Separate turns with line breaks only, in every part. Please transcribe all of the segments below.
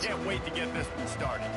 can't wait to get this one started.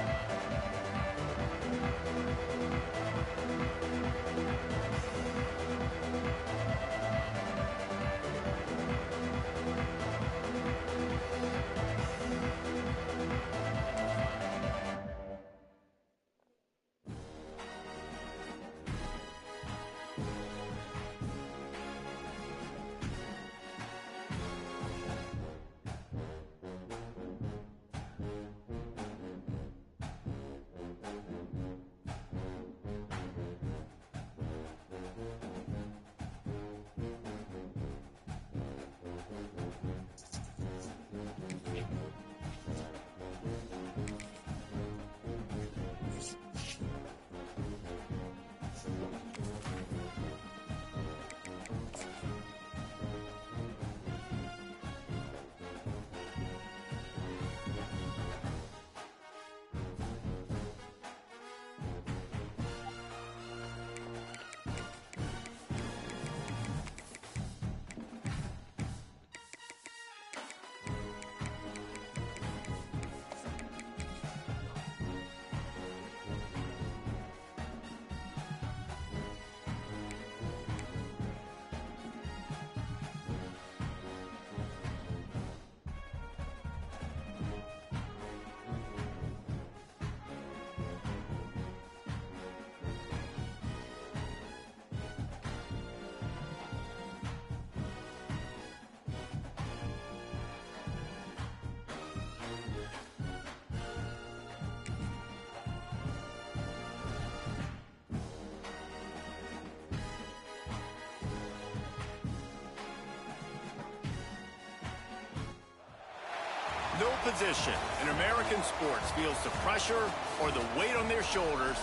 No position in American sports feels the pressure or the weight on their shoulders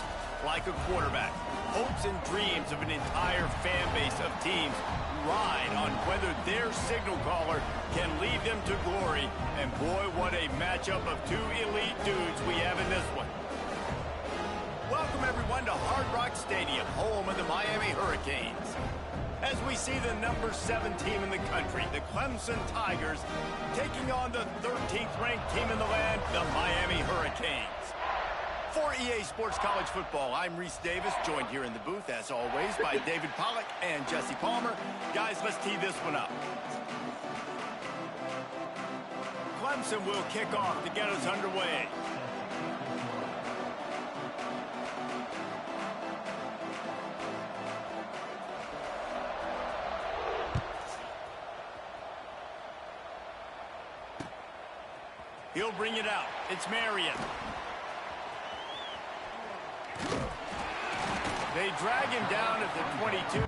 like a quarterback. Hopes and dreams of an entire fan base of teams ride on whether their signal caller can lead them to glory. And boy, what a matchup of two elite dudes we have in this one. Welcome everyone to Hard Rock Stadium, home of the Miami Hurricanes. As we see the number 7 team in the country, the Clemson Tigers, taking on the 13th ranked team in the land, the Miami Hurricanes. For EA Sports College Football, I'm Reese Davis, joined here in the booth, as always, by David Pollack and Jesse Palmer. Guys, let's tee this one up. Clemson will kick off to get us underway. He'll bring it out. It's Marion. They drag him down at the 22.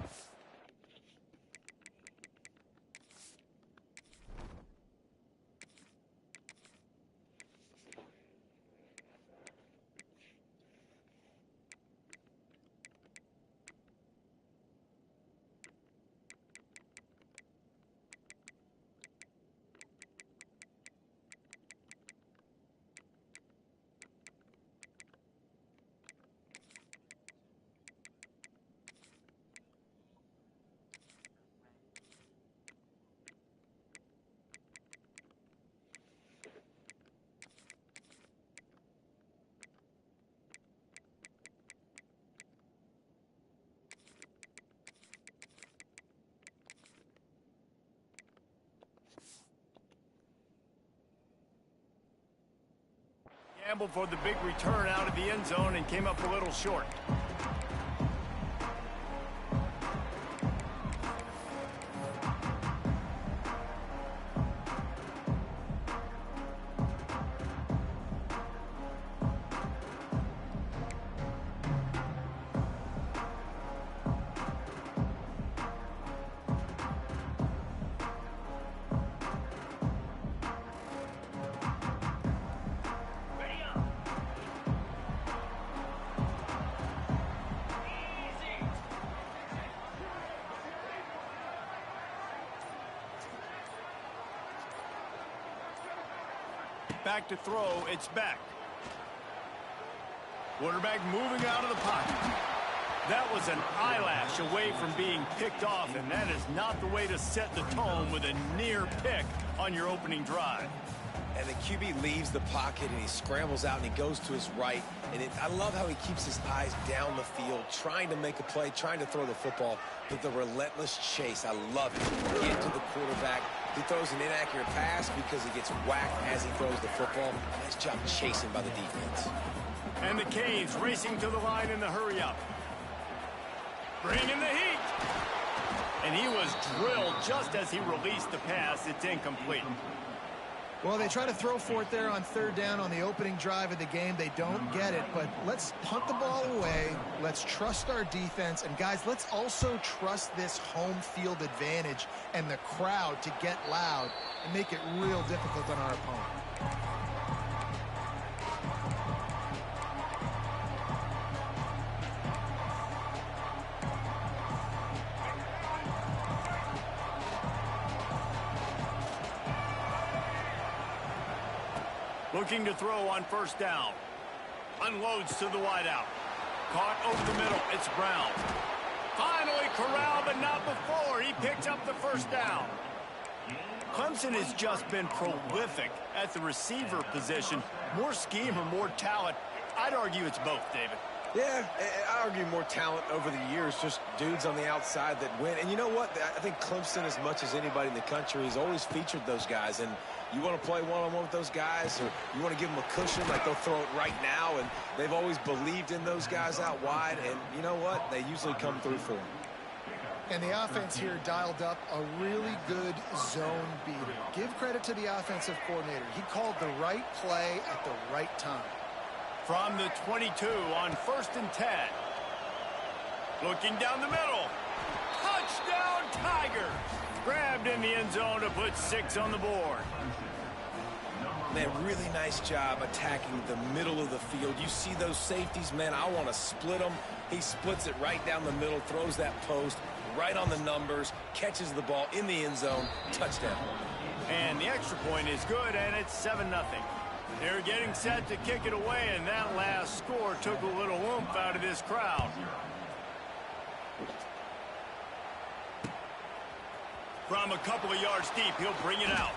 Gamble for the big return out of the end zone and came up a little short. Back to throw, it's back. Quarterback moving out of the pocket. That was an eyelash away from being picked off, and that is not the way to set the tone with a near pick on your opening drive.
And the QB leaves the pocket, and he scrambles out, and he goes to his right. And I love how he keeps his eyes down the field, trying to make a play, trying to throw the football, but the relentless chase. I love it. Get to the quarterback. He throws an inaccurate pass because he gets whacked as he throws the football. Nice job chasing by the defense.
And the Canes racing to the line in the hurry-up. Bringing the heat. And he was drilled just as he released the pass. It's incomplete.
Well, they try to throw for it there on third down on the opening drive of the game. They don't get it, but let's punt the ball away. Let's trust our defense. And, guys, let's also trust this home field advantage and the crowd to get loud and make it real difficult on our opponent.
Looking to throw on first down. Unloads to the wideout. Caught over the middle. It's Brown. Finally corralled, but not before. He picks up the first down. Clemson has just been prolific at the receiver position. More scheme or more talent? I'd argue it's both, David.
Yeah, I argue more talent over the years, just dudes on the outside that win. And you know what? I think Clemson, as much as anybody in the country, has always featured those guys. And you want to play one-on-one with those guys, or you want to give them a cushion, like they'll throw it right now. And they've always believed in those guys out wide. And you know what? They usually come through for them.
And the offense here dialed up a really good zone beater. Give credit to the offensive coordinator. He called the right play at the right time.
From the 22 on 1st and 10. Looking down the middle. Touchdown, Tigers! Grabbed in the end zone to put 6 on the board.
Man, really nice job attacking the middle of the field. You see those safeties, man, I want to split them. He splits it right down the middle, throws that post right on the numbers, catches the ball in the end zone, touchdown.
And the extra point is good, and it's 7-0. They're getting set to kick it away, and that last score took a little oomph out of this crowd. From a couple of yards deep, he'll bring it out.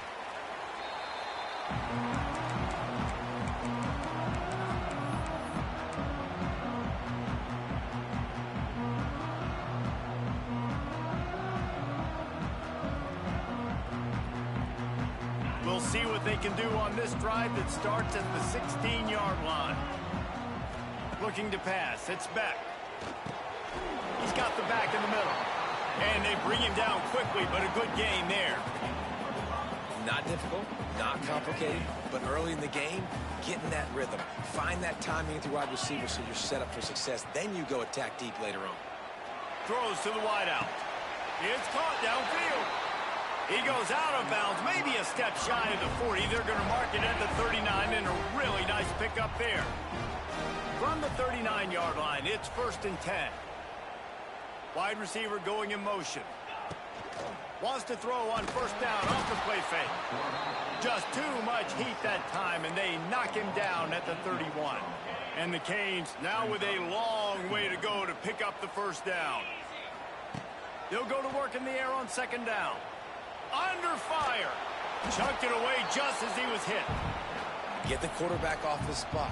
We'll see what they can do on this drive that starts at the 16-yard line. Looking to pass. It's Beck. He's got the back in the middle. And they bring him down quickly, but a good gain there.
Not difficult, not complicated, but early in the game, getting that rhythm. Find that timing at the wide receiver so you're set up for success. Then you go attack deep later on.
Throws to the wideout. It's caught downfield. He goes out of bounds, maybe a step shy of the 40. They're going to mark it at the 39, and a really nice pickup there. From the 39-yard line, it's 1st and 10. Wide receiver going in motion. Wants to throw on first down off the play fake. Just too much heat that time, and they knock him down at the 31. And the Canes now with a long way to go to pick up the first down. They'll go to work in the air on 2nd down. Under fire. Chucked it away just as he was hit.
Get the quarterback off the spot.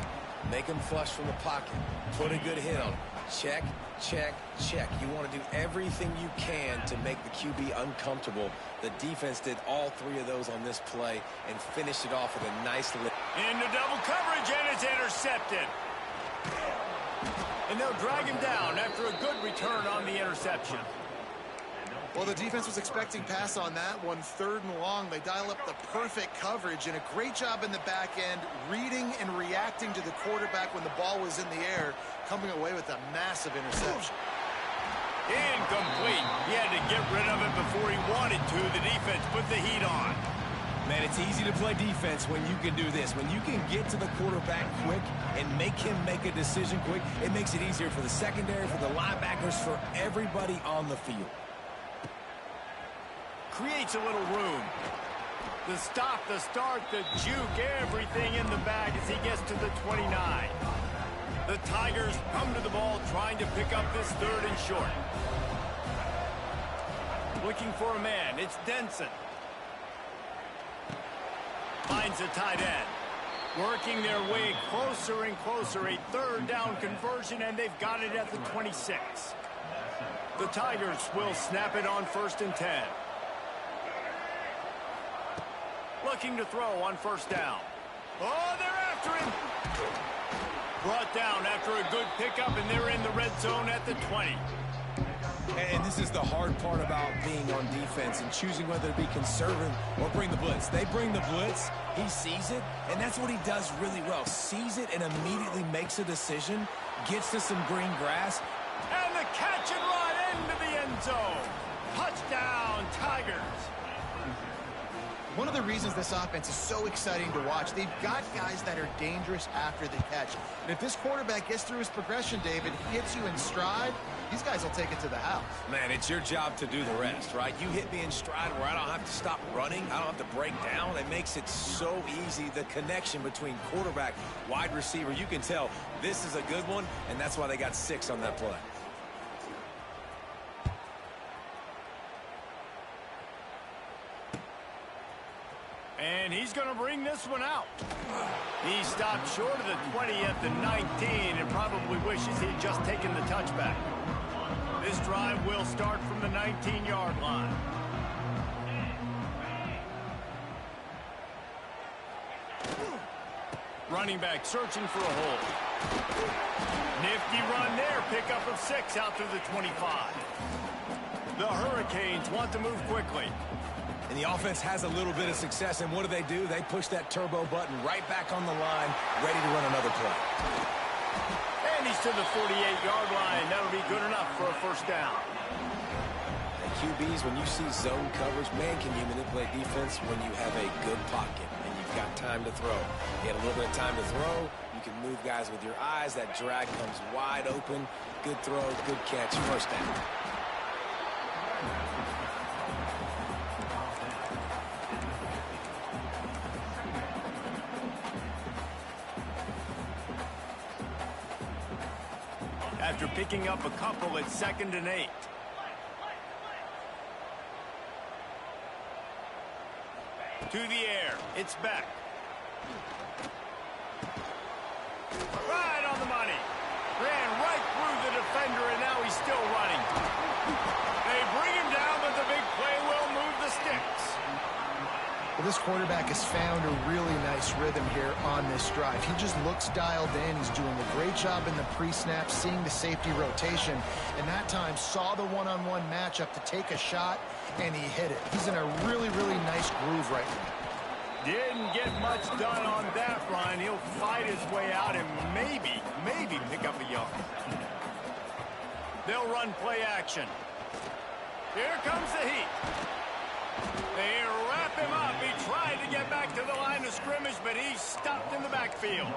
Make him flush from the pocket. Put a good hit on him. Check, check, check. You want to do everything you can to make the QB uncomfortable. The defense did all 3 of those on this play and finished it off with a nice lift.
Into double coverage, and it's intercepted. And they'll drag him down after a good return on the interception.
Well, the defense was expecting pass on that one. 3rd and long. They dial up the perfect coverage and a great job in the back end, reading and reacting to the quarterback when the ball was in the air, coming away with a massive interception.
Incomplete. He had to get rid of it before he wanted to. The defense put the heat on.
Man, it's easy to play defense when you can do this. When you can get to the quarterback quick and make him make a decision quick, it makes it easier for the secondary, for the linebackers, for everybody on the field.
Creates a little room. The stop, the start, the juke, everything in the bag as he gets to the 29. The Tigers come to the ball trying to pick up this 3rd and short. Looking for a man. It's Denson. Finds a tight end. Working their way closer and closer. A third down conversion, and they've got it at the 26. The Tigers will snap it on 1st and 10. Looking to throw on 1st down. Oh, they're after him. Brought down after a good pickup, and they're in the red zone at the 20.
And this is the hard part about being on defense and choosing whether to be conservative or bring the blitz. They bring the blitz, he sees it, and that's what he does really well. Sees it and immediately makes a decision, gets to some green grass.
And the catch and run into the end zone. Touchdown, Tigers.
One of the reasons this offense is so exciting to watch, they've got guys that are dangerous after the catch. And if this quarterback gets through his progression, David, hits you in stride, these guys will take it to the house.
Man, it's your job to do the rest, right? You hit me in stride where I don't have to stop running. I don't have to break down. It makes it so easy, the connection between quarterback, wide receiver. You can tell this is a good one, and that's why they got 6 on that play.
And he's going to bring this one out. He stopped short of the 20 at the 19 and probably wishes he'd just taken the touchback. This drive will start from the 19-yard line. Running back searching for a hole. Nifty run there. Pickup of 6 out to the 25. The Hurricanes want to move quickly.
And the offense has a little bit of success, and what do? They push that turbo button right back on the line, ready to run another play.
And he's to the 48-yard line. That'll be good enough for a 1st down.
And QBs, when you see zone coverage, man, can you manipulate defense when you have a good pocket and you've got time to throw. You had a little bit of time to throw. You can move guys with your eyes. That drag comes wide open. Good throw, good catch, 1st down.
After picking up a couple, it's 2nd and 8. To the air, it's back. Right on the money. Ran right through the defender, and now he's still running. They bring him down, but the big play will move the sticks.
Well, this quarterback has found a really nice rhythm here on this drive. He just looks dialed in. He's doing a great job in the pre-snap, seeing the safety rotation, and that time saw the one-on-one matchup to take a shot, and he hit it. He's in a really, really nice groove right now.
Didn't get much done on that run. He'll fight his way out and maybe pick up a yard. They'll run play action. Here comes the heat. They wrap him up. He tried to get back to the line of scrimmage, but he's stopped in the backfield.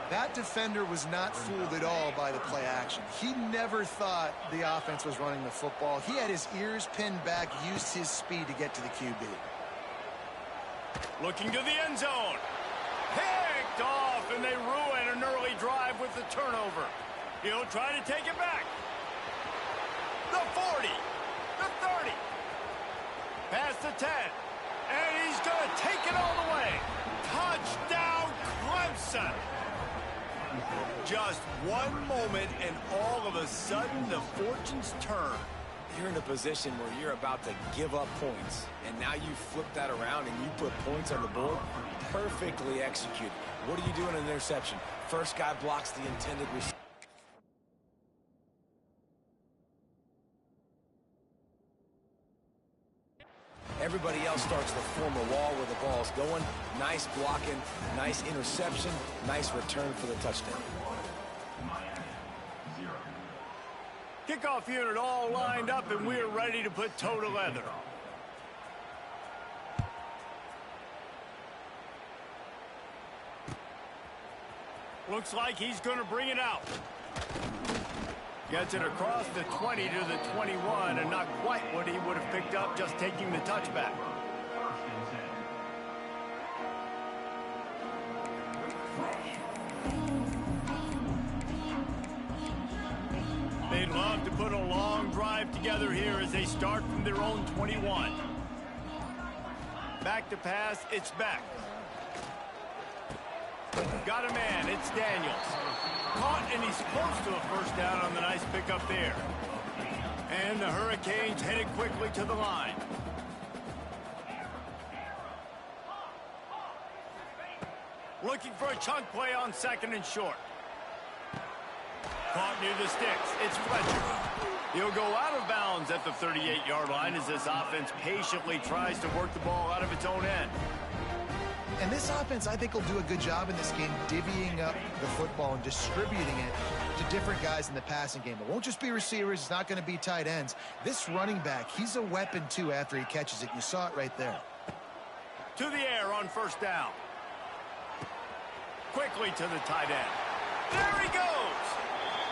That defender was not fooled at all by the play action. He never thought the offense was running the football. He had his ears pinned back, used his speed to get to the QB.
Looking to the end zone. Picked off, and they ruin an early drive with the turnover. He'll try to take it back. The 40. The 30. Past the 10. And he's going to take it all the way. Touchdown, Clemson. Just one moment, and all of a sudden, the fortunes turn.
You're in a position where you're about to give up points, and now you flip that around and you put points on the board. Perfectly executed. What do you do in an interception? First guy blocks the intended receiver. Everybody else starts to form a wall where the ball's going. Nice blocking, nice interception, nice return for the touchdown.
Kickoff unit all lined up, and we're ready to put toe to leather. Looks like he's going to bring it out. Gets it across the 20 to the 21, and not quite what he would have picked up just taking the touchback. They'd love to put a long drive together here as they start from their own 21. Back to pass, it's back. Got a man. It's Daniels. Caught, and he's close to a first down on the nice pickup there. And the Hurricanes headed quickly to the line. Looking for a chunk play on second and short. Caught near the sticks. It's Fletcher. He'll go out of bounds at the 38-yard line as this offense patiently tries to work the ball out of its own end.
And this offense, I think, will do a good job in this game divvying up the football and distributing it to different guys in the passing game. It won't just be receivers. It's not going to be tight ends. This running back, he's a weapon, too, after he catches it. You saw it right there.
To the air on first down. Quickly to the tight end. There he goes.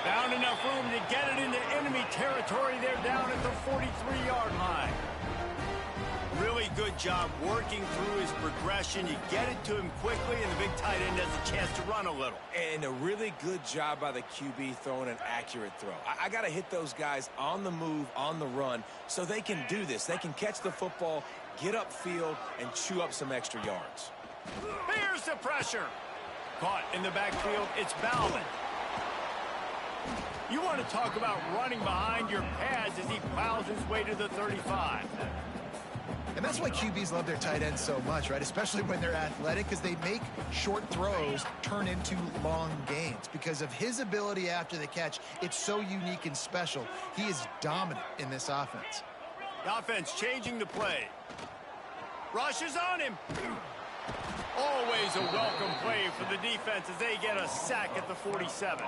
Found enough room to get it into enemy territory there down at the 43-yard line. Really good job working through his progression. You get it to him quickly, and the big tight end has a chance to run a little.
And a really good job by the QB throwing an accurate throw. I got to hit those guys on the move, on the run, so they can do this. They can catch the football, get upfield, and chew up some extra yards.
Here's the pressure. Caught in the backfield, it's Bowman. You want to talk about running behind your pads as he plows his way to the 35.
And that's why QBs love their tight ends so much, right? Especially when they're athletic, because they make short throws turn into long gains. Because of his ability after the catch, it's so unique and special. He is dominant in this offense.
The offense changing the play. Rush is on him. Always a welcome play for the defense as they get a sack at the 47.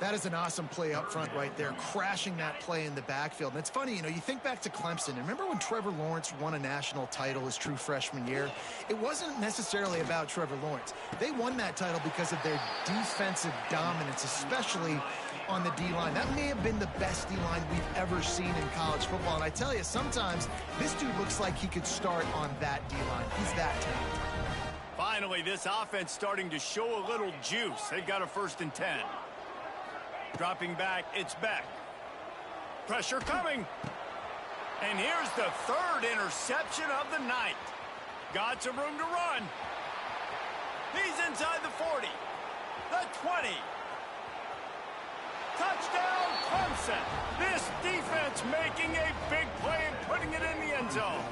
That is an awesome play up front right there, crashing that play in the backfield. And it's funny, you know, you think back to Clemson. And remember when Trevor Lawrence won a national title his true freshman year? It wasn't necessarily about Trevor Lawrence. They won that title because of their defensive dominance, especially on the D-line. That may have been the best D-line we've ever seen in college football. And I tell you, sometimes this dude looks like he could start on that D-line. He's that talented.
Finally, this offense starting to show a little juice. They've got a 1st and 10. Dropping back, it's Beck. Pressure coming. And here's the 3rd interception of the night. Got some room to run. He's inside the 40. The 20. Touchdown, Clemson. This defense making a big play and putting it in the end zone.